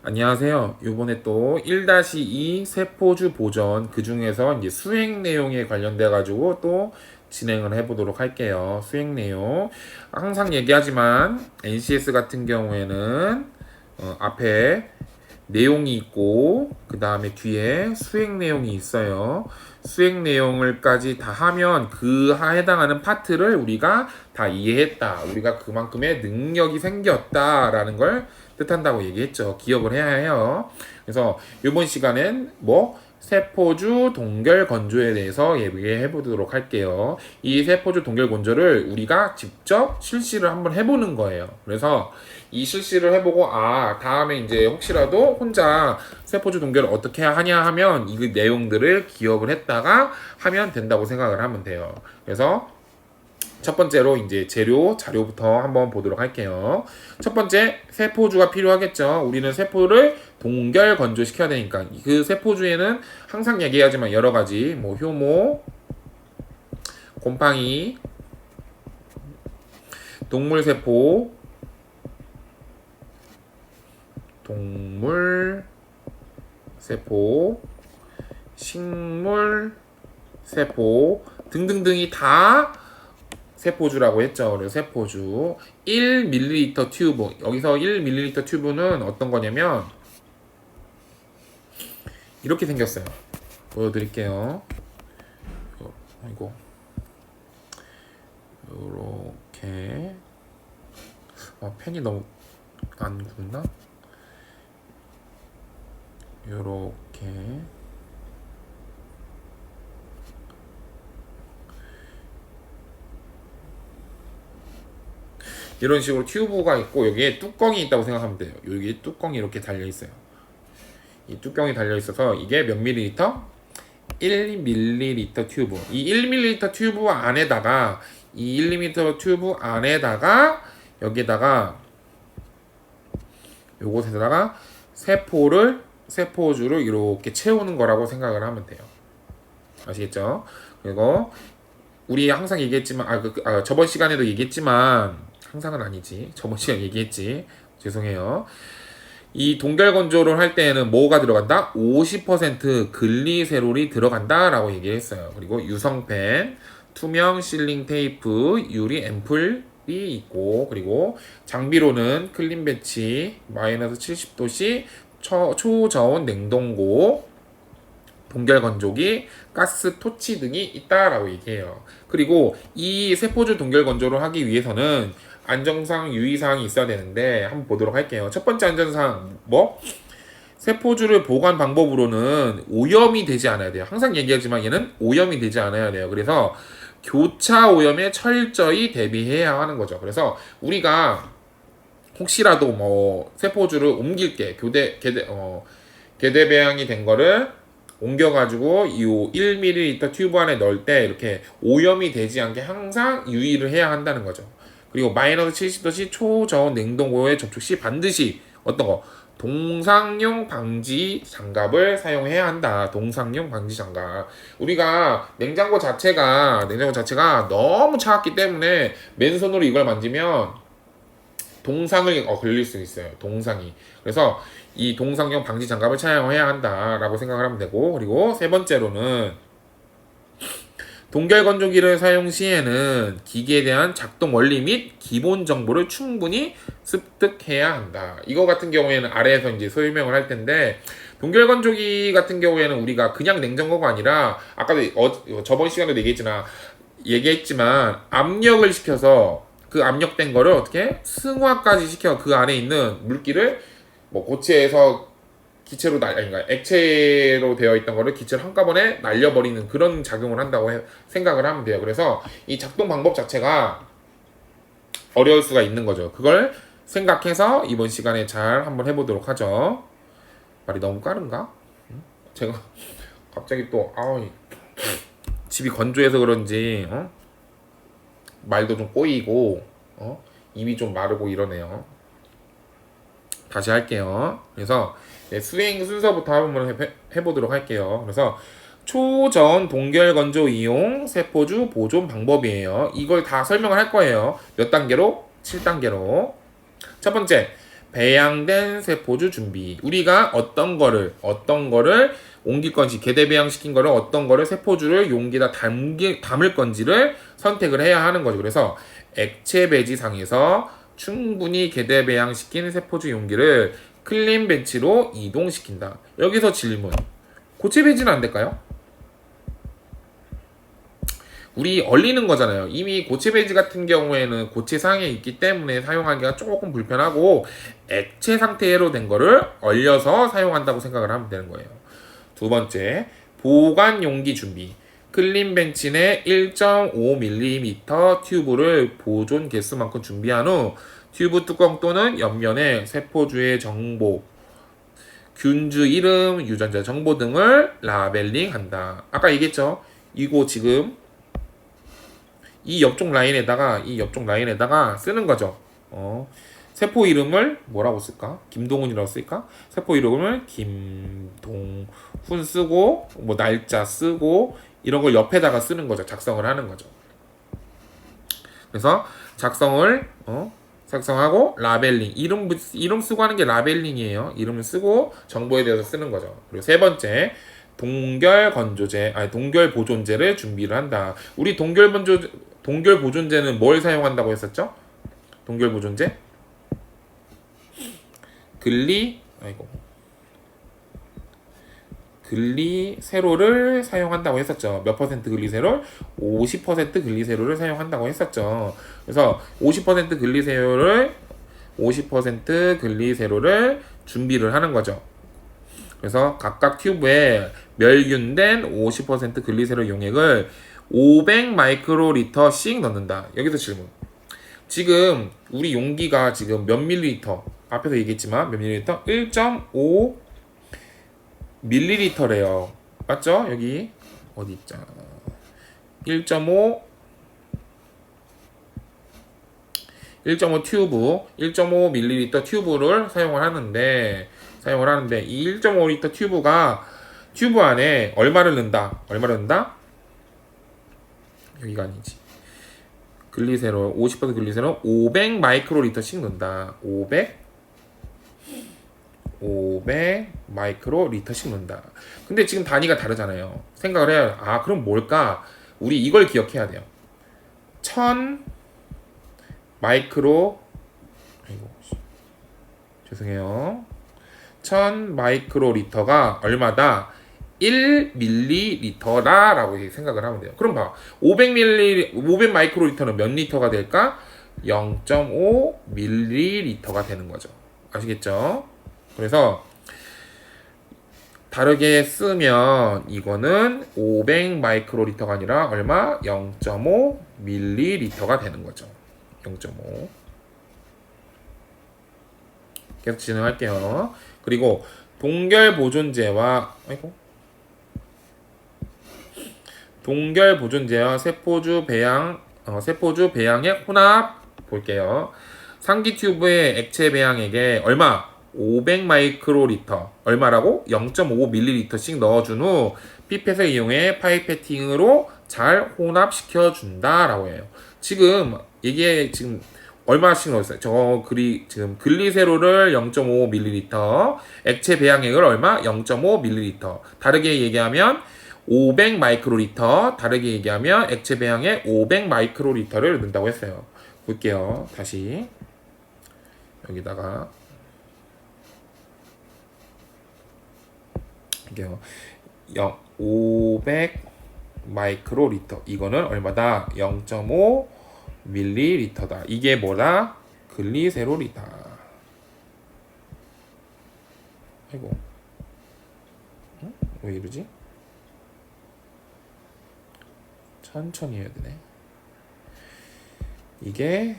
안녕하세요. 요번에 또 1-2 세포주 보전 그 중에서 이제 수행 내용에 관련돼 가지고 또 진행을 해보도록 할게요. 수행 내용 항상 얘기하지만 NCS 같은 경우에는 앞에 내용이 있고 그 다음에 뒤에 수행 내용이 있어요. 수행 내용을까지 다 하면 그 해당하는 파트를 우리가 다 이해했다. 우리가 그만큼의 능력이 생겼다라는 걸 뜻한다고 얘기했죠. 기억을 해야 해요. 그래서 이번 시간엔 세포주 동결 건조에 대해서 얘기해 보도록 할게요. 이 세포주 동결 건조를 우리가 직접 실시를 한번 해보는 거예요. 그래서 이 실시를 해보고 다음에 이제 혹시라도 혼자 세포주 동결을 어떻게 하냐 하면 이 내용들을 기억을 했다가 하면 된다고 생각을 하면 돼요. 그래서 첫 번째로 이제 재료, 자료부터 한번 보도록 할게요. 첫 번째, 세포주가 필요하겠죠. 우리는 세포를 동결 건조시켜야 되니까 그 세포주에는 항상 얘기하지만 여러 가지 효모, 곰팡이, 동물세포, 식물세포 등등등이 다 세포주라고 했죠. 그래서 세포주 1ml 튜브, 여기서 1ml 튜브는 어떤 거냐면 이렇게 생겼어요. 보여드릴게요. 이거 이렇게 펜이 너무 안 굳나? 요렇게 이런 식으로 튜브가 있고 여기에 뚜껑이 있다고 생각하면 돼요. 여기 뚜껑이 이렇게 달려 있어요. 이 뚜껑이 달려 있어서 이게 몇 밀리리터? 1ml 튜브. 이 1ml 튜브 안에다가 이 1ml 튜브 안에다가 여기다가 요곳에다가 세포주를 이렇게 채우는 거라고 생각을 하면 돼요. 아시겠죠? 그리고 우리 항상 얘기했지만 저번 시간에도 얘기했지만 항상은 아니지. 저번 시간에 얘기했지. 죄송해요. 이 동결 건조를 할 때에는 뭐가 들어간다? 50% 글리세롤이 들어간다라고 얘기를 했어요. 그리고 유성펜, 투명 실링 테이프, 유리 앰플이 있고 그리고 장비로는 클린 배치, 마이너스 70도씨, 초저온 냉동고, 동결 건조기, 가스 토치 등이 있다라고 얘기해요. 그리고 이 세포주 동결 건조를 하기 위해서는 안전상 유의사항이 있어야 되는데 한번 보도록 할게요. 첫 번째 안전사항 세포주를 보관 방법으로는 오염이 되지 않아야 돼요. 항상 얘기하지만 얘는 오염이 되지 않아야 돼요. 그래서 교차 오염에 철저히 대비해야 하는 거죠. 그래서 우리가 혹시라도 세포주를 옮길 게 계대 배양이 된 거를 옮겨가지고 이 1ml 튜브 안에 넣을 때 이렇게 오염이 되지 않게 항상 유의를 해야 한다는 거죠. 그리고 마이너스 70도씨 초저온 냉동고에 접촉 시 반드시 어떤 거? 동상용 방지 장갑을 사용해야 한다. 동상용 방지 장갑. 우리가 냉장고 자체가 너무 차갑기 때문에 맨손으로 이걸 만지면 동상을 걸릴 수 있어요. 동상이. 그래서 이 동상용 방지 장갑을 사용해야 한다라고 생각을 하면 되고, 그리고 세 번째로는 동결 건조기를 사용 시에는 기기에 대한 작동 원리 및 기본 정보를 충분히 습득해야 한다. 이거 같은 경우에는 아래에서 이제 설명을 할 텐데, 동결 건조기 같은 경우에는 우리가 그냥 냉장고가 아니라 아까도 저번 시간에도 얘기했지만 압력을 시켜서 그 압력된 거를 어떻게 승화까지 시켜 그 안에 있는 물기를 고체에서 기체로 액체로 되어 있던 거를 기체로 한꺼번에 날려버리는 그런 작용을 한다고 생각을 하면 돼요. 그래서 이 작동 방법 자체가 어려울 수가 있는 거죠. 그걸 생각해서 이번 시간에 잘 한번 해보도록 하죠. 말이 너무 까른가? 제가 갑자기 또 집이 건조해서 그런지 말도 좀 꼬이고 입이 좀 마르고 이러네요. 다시 할게요. 그래서 수행 순서부터 한번 해보도록 할게요. 그래서 초저온 동결 건조 이용 세포주 보존 방법이에요. 이걸 다 설명을 할 거예요. 몇 단계로? 7단계로. 첫 번째, 배양된 세포주 준비. 우리가 어떤 거를 옮길 건지, 계대 배양시킨 거를 어떤 거를 세포주를 용기에다 담을 건지를 선택을 해야 하는 거죠. 그래서 액체 배지상에서 충분히 계대 배양시킨 세포주 용기를 클린 벤치로 이동시킨다. 여기서 질문. 고체 배지는 안 될까요? 우리 얼리는 거잖아요. 이미 고체 배지 같은 경우에는 고체상에 있기 때문에 사용하기가 조금 불편하고 액체 상태로 된 거를 얼려서 사용한다고 생각을 하면 되는 거예요. 두 번째, 보관 용기 준비. 클린 벤치 내 1.5mm 튜브를 보존 개수만큼 준비한 후 튜브 뚜껑 또는 옆면에 세포주의 정보, 균주 이름, 유전자 정보 등을 라벨링한다. 아까 얘기했죠? 이거 지금 이 옆쪽 라인에다가 쓰는 거죠. 세포 이름을 뭐라고 쓸까? 김동훈이라고 쓸까? 세포 이름을 김동훈 쓰고 뭐 날짜 쓰고 이런 걸 옆에다가 쓰는 거죠. 작성을 하는 거죠. 그래서 작성하고 라벨링 이름 쓰고 하는 게 라벨링이에요. 이름을 쓰고 정보에 대해서 쓰는 거죠. 그리고 세 번째, 동결 보존제를 준비를 한다. 우리 동결 보존제는 뭘 사용한다고 했었죠? 동결 보존제? 글리세롤을 사용한다고 했었죠. 몇 퍼센트 글리세롤? 50% 글리세롤을 사용한다고 했었죠. 그래서 50% 글리세롤을 준비를 하는 거죠. 그래서 각각 튜브에 멸균된 50% 글리세롤 용액을 500 마이크로리터씩 넣는다. 여기서 질문. 지금 우리 용기가 지금 몇 밀리리터? 앞에서 얘기했지만 몇 밀리리터? 1.5 밀리리터래요. 맞죠? 여기 어디 있잖아. 1.5 튜브, 1.5 밀리리터 튜브를 사용을 하는데 이 1.5리터 튜브 안에 얼마를 넣는다? 여기가 아니지. 글리세롤 50% 글리세롤 500 마이크로리터씩 넣는다. 500 마이크로리터씩 넣는다. 근데 지금 단위가 다르잖아요. 생각을 해야 그럼 뭘까? 우리 이걸 기억해야 돼요. 1000 마이크로 죄송해요. 1000 마이크로리터가 얼마다? 1ml다 라고 생각을 하면 돼요. 그럼 봐. 500 마이크로리터는 몇 리터가 될까? 0.5ml가 되는 거죠. 아시겠죠? 그래서 다르게 쓰면 이거는 500 마이크로리터가 아니라 얼마? 0.5ml가 되는 거죠. 0.5. 계속 진행할게요. 그리고 동결 보존제와 세포주 배양액 혼합 볼게요. 상기 튜브의 액체 배양액에 얼마? 500 마이크로리터. 얼마라고? 0.5ml씩 넣어준 후 피펫을 이용해 파이페팅으로 잘 혼합시켜 준다라고 해요. 지금 이게 지금 얼마씩 넣었어요? 지금 글리세롤을 0.5ml, 액체 배양액을 얼마? 0.5ml. 다르게 얘기하면 500 마이크로리터, 다르게 얘기하면 액체 배양액 500 마이크로리터를 넣는다고 했어요. 볼게요. 다시 여기다가 500 마이크로리터. 이거는 얼마다? 0.5ml다. 이게 뭐다? 글리세롤이다. 왜 이러지? 천천히 해야 되네. 이게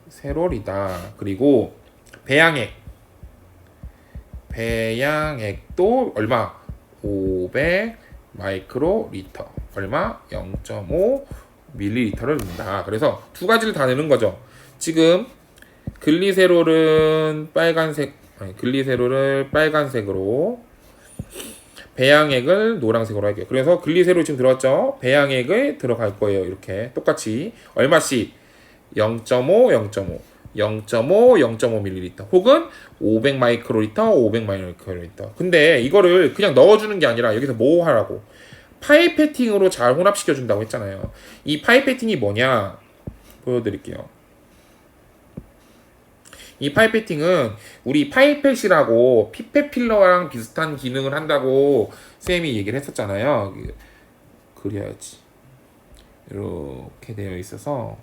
글리세롤이다. 그리고 배양액도 얼마? 500 마이크로리터. 얼마? 0.5ml를 넣는다. 그래서 두 가지를 다 넣는 거죠. 지금 글리세롤을 빨간색으로 배양액을 노란색으로 할게요. 그래서 글리세롤 지금 들어왔죠? 배양액을 들어갈 거예요. 이렇게 똑같이 얼마씩? 0.5 0.5, 0.5ml 혹은 500 마이크로리터, 500 마이크로리터. 근데 이거를 그냥 넣어주는 게 아니라 여기서 뭐 하라고? 파이페팅으로 잘 혼합시켜 준다고 했잖아요. 이 파이페팅이 뭐냐? 보여드릴게요. 이 파이페팅은 우리 파이펫이라고 피펫 필러랑 비슷한 기능을 한다고 쌤이 얘기를 했었잖아요. 그려야지. 이렇게 되어 있어서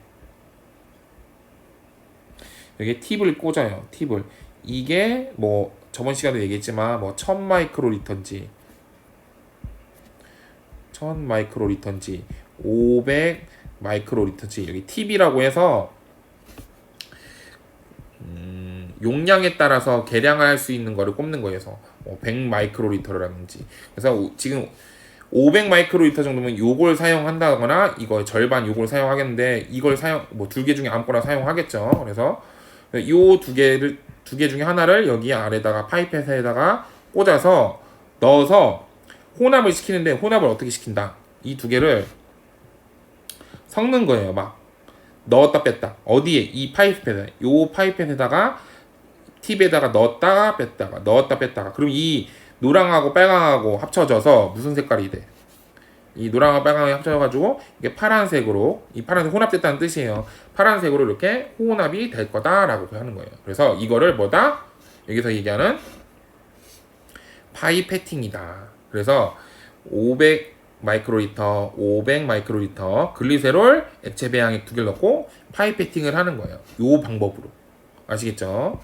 여기에 팁을 꽂아요. 팁을. 이게 뭐 저번 시간에 얘기했지만 뭐 1000 마이크로리터인지 1000 마이크로리터인지 500 마이크로리터인지 여기 팁이라고 해서 용량에 따라서 계량을 할 수 있는 거를 꼽는 거예요. 그래서 뭐 100 마이크로리터라든지. 그래서 지금 500 마이크로리터 정도면 요걸 사용한다거나 이거 절반 요걸 사용하겠는데 이걸 뭐 2개 중에 아무거나 사용하겠죠. 그래서 요 두 개 중에 하나를 여기 아래다가 파이펫에다가 꽂아서 넣어서 혼합을 시키는데 혼합을 어떻게 시킨다? 이 두 개를 섞는 거예요. 막 넣었다 뺐다. 어디에? 이 파이펫에. 요 파이펫에다가 팁에다가 넣었다가 뺐다가 넣었다 뺐다가. 그럼 이 노랑하고 빨강하고 합쳐져서 무슨 색깔이 돼? 이 노랑하고 빨강이 합쳐져가지고 이게 파란색으로, 이 파란색 혼합됐다는 뜻이에요. 파란색으로 이렇게 혼합이 될 거다라고 하는 거예요. 그래서 이거를 뭐다? 여기서 얘기하는 파이패팅이다. 그래서 500 마이크로리터, 500 마이크로리터 글리세롤 액체 배양액 2개를 넣고 파이패팅을 하는 거예요. 요 방법으로. 아시겠죠?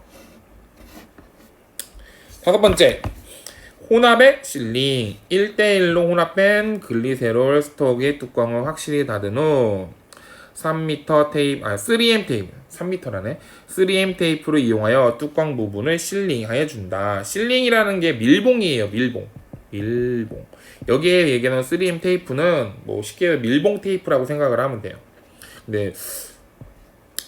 5번째. 혼합액 실링. 1대1로 혼합된 글리세롤 스톡의 뚜껑을 확실히 닫은 후 3m 테이프, 3M 테이프, 3m라네. 3M 테이프를 이용하여 뚜껑 부분을 실링하여 준다. 실링이라는 게 밀봉이에요. 밀봉. 여기에 얘기하는 3M 테이프는 뭐 쉽게 밀봉 테이프라고 생각을 하면 돼요. 근데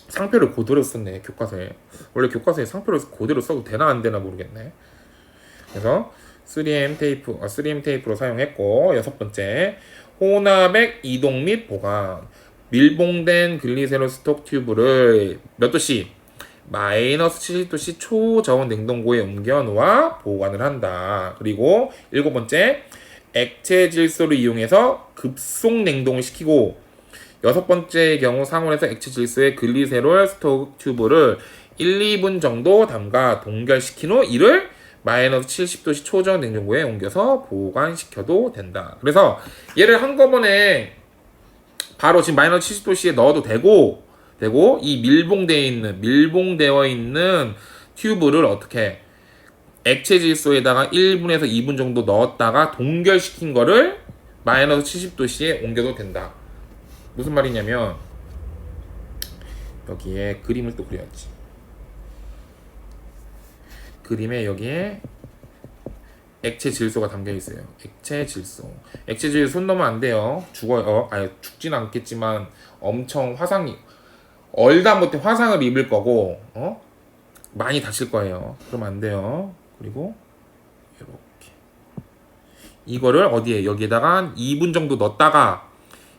상표를 그대로 썼네, 교과서에. 원래 교과서에 상표를 그대로 써도 되나 안 되나 모르겠네. 그래서 3M 테이프로 사용했고, 6번째. 혼합액 이동 및 보관. 밀봉된 글리세롤 스톡 튜브를 몇 도씨? 마이너스 70도씨 초저온 냉동고에 옮겨 놓아 보관을 한다. 그리고 7번째. 액체 질소를 이용해서 급속 냉동을 시키고, 6번째의 경우 상온에서 액체 질소의 글리세롤 스톡 튜브를 1, 2분 정도 담가 동결시킨 후 이를 마이너스 70도씨 초저온 냉동고에 옮겨서 보관시켜도 된다. 그래서 얘를 한꺼번에 바로 지금 마이너스 70도씨에 넣어도 되고 이 밀봉되어 있는 튜브를 어떻게 액체 질소에다가 1분에서 2분 정도 넣었다가 동결시킨 거를 마이너스 70도씨에 옮겨도 된다. 무슨 말이냐면 여기에 그림을 또 그려야지. 그림에 여기에 액체 질소가 담겨 있어요. 액체 질소 손 넣으면 안 돼요. 죽어요. 죽진 않겠지만 엄청 얼다 못해 화상을 입을 거고 많이 다칠 거예요. 그러면 안 돼요. 그리고 이렇게 이거를 어디에? 여기에다가 한 2분 정도 넣었다가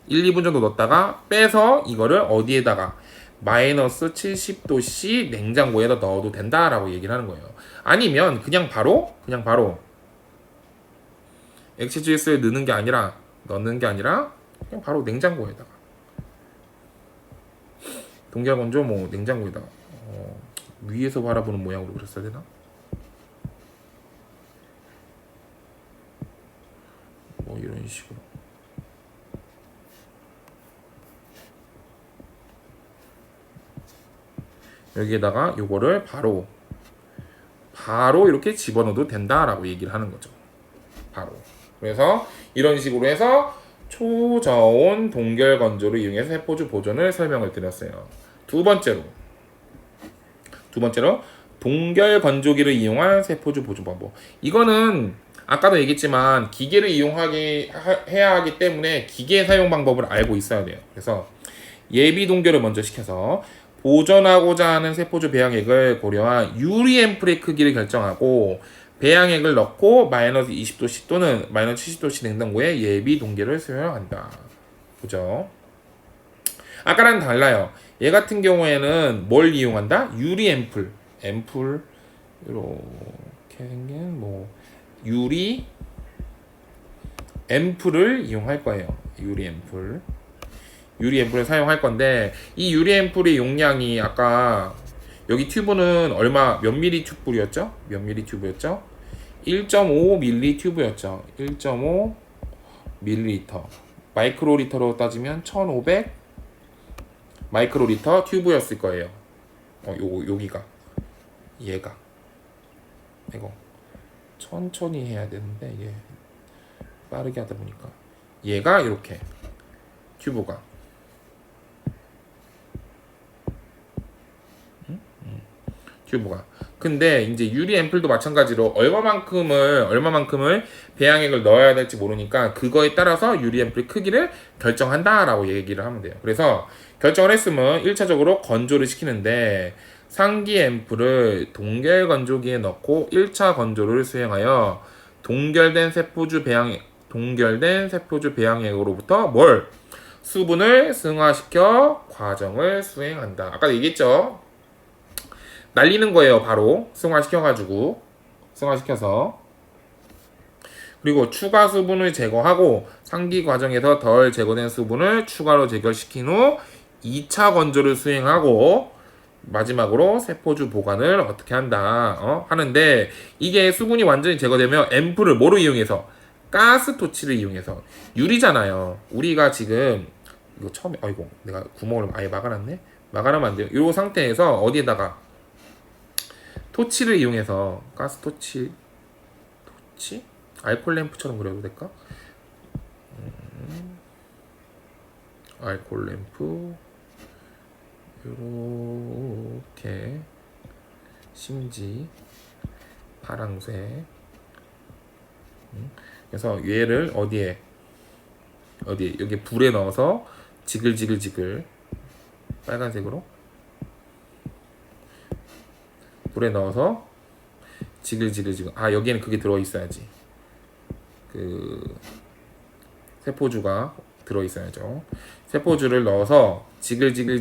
1, 2분 정도 넣었다가 빼서 이거를 어디에다가 마이너스 70도씨 냉장고에다 넣어도 된다라고 얘기를 하는 거예요. 아니면 그냥 바로 액체 질소에 넣는 게 아니라 그냥 바로 냉장고에다가 동결 건조 뭐 냉장고에다가 위에서 바라보는 모양으로 그렸어야 되나? 뭐 이런 식으로. 여기에다가 요거를 바로 이렇게 집어넣어도 된다라고 얘기를 하는 거죠. 바로. 그래서 이런 식으로 해서 초저온 동결 건조를 이용해서 세포주 보존을 설명을 드렸어요. 두 번째로 동결 건조기를 이용한 세포주 보존 방법. 이거는 아까도 얘기했지만 기계를 해야 하기 때문에 기계 사용 방법을 알고 있어야 돼요. 그래서 예비 동결을 먼저 시켜서 보존하고자 하는 세포주 배양액을 고려한 유리앰플의 크기를 결정하고 배양액을 넣고 마이너스 20도씨 또는 마이너스 70도씨 냉동고에 예비 동결을 수행한다. 보죠. 아까랑 달라요. 얘 같은 경우에는 뭘 이용한다? 유리 앰플. 이렇게 생긴 뭐 유리 앰플을 이용할 거예요. 유리 앰플을 사용할 건데 이 유리 앰플의 용량이 아까 여기 튜브는 몇 미리 튜브였죠? 1.5 밀리 튜브였죠. 1.5 밀리리터. 마이크로리터로 따지면 1500 마이크로리터 튜브였을 거예요. 여기가 얘가 이거 천천히 해야 되는데 이게 빠르게 하다 보니까 얘가 이렇게 튜브가 근데 이제 유리 앰플도 마찬가지로 얼마만큼을 배양액을 넣어야 될지 모르니까 그거에 따라서 유리 앰플 크기를 결정한다라고 얘기를 하면 돼요. 그래서 결정을 했으면 1차적으로 건조를 시키는데 상기 앰플을 동결 건조기에 넣고 1차 건조를 수행하여 동결된 세포주 배양액으로부터 수분을 승화시켜 과정을 수행한다. 아까 얘기했죠? 날리는 거예요. 바로 승화시켜서 그리고 추가 수분을 제거하고 상기 과정에서 덜 제거된 수분을 추가로 제거시킨 후 2차 건조를 수행하고 마지막으로 세포주 보관을 어떻게 한다 하는데 이게 수분이 완전히 제거되면 앰플을 뭐로 이용해서 가스 토치를 이용해서 유리잖아요. 우리가 지금 이거 처음에 내가 구멍을 아예 막아놨네. 막아놓으면 안 돼요. 이 상태에서 어디에다가 토치를 이용해서 가스 토치 알콜 램프처럼 그려도 될까? 알콜 램프 이렇게 심지 파랑색 그래서 얘를 어디에 여기 불에 넣어서 지글지글 빨간색으로 불에 넣어서 지글지글 여기에는 그게 들어있어야지. 그 세포주가 들어있어야죠. 세포주를 넣어서 지글지글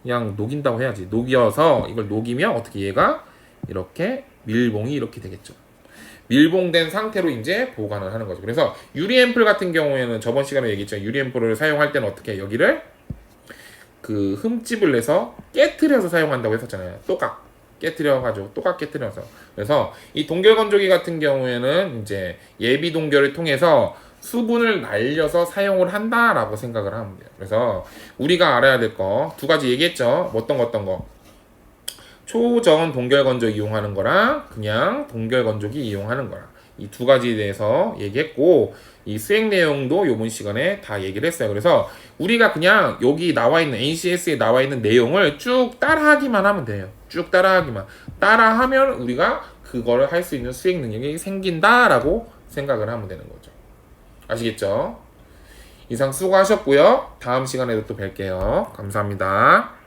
그냥 녹인다고 해야지. 녹여서 이걸 녹이면 어떻게 얘가 이렇게 밀봉이 이렇게 되겠죠. 밀봉된 상태로 이제 보관을 하는 거죠. 그래서 유리 앰플 같은 경우에는 저번 시간에 얘기했죠. 유리 앰플을 사용할 때는 어떻게 여기를 그 흠집을 내서 깨트려서 사용한다고 했었잖아요. 똑각 깨트려서. 그래서 이 동결 건조기 같은 경우에는 이제 예비 동결을 통해서 수분을 날려서 사용을 한다라고 생각을 하면 돼요. 그래서 우리가 알아야 될 거 두 가지 얘기했죠. 어떤 거 초전 동결 건조 이용하는 거랑 그냥 동결 건조기 이용하는 거랑 이 두 가지에 대해서 얘기했고 이 수행 내용도 요번 시간에 다 얘기를 했어요. 그래서 우리가 그냥 여기 나와 있는 NCS에 나와 있는 내용을 쭉 따라하기만 하면 돼요. 쭉 따라하면 우리가 그거를 할 수 있는 수행 능력이 생긴다라고 생각을 하면 되는 거죠. 아시겠죠? 이상 수고하셨고요. 다음 시간에도 또 뵐게요. 감사합니다.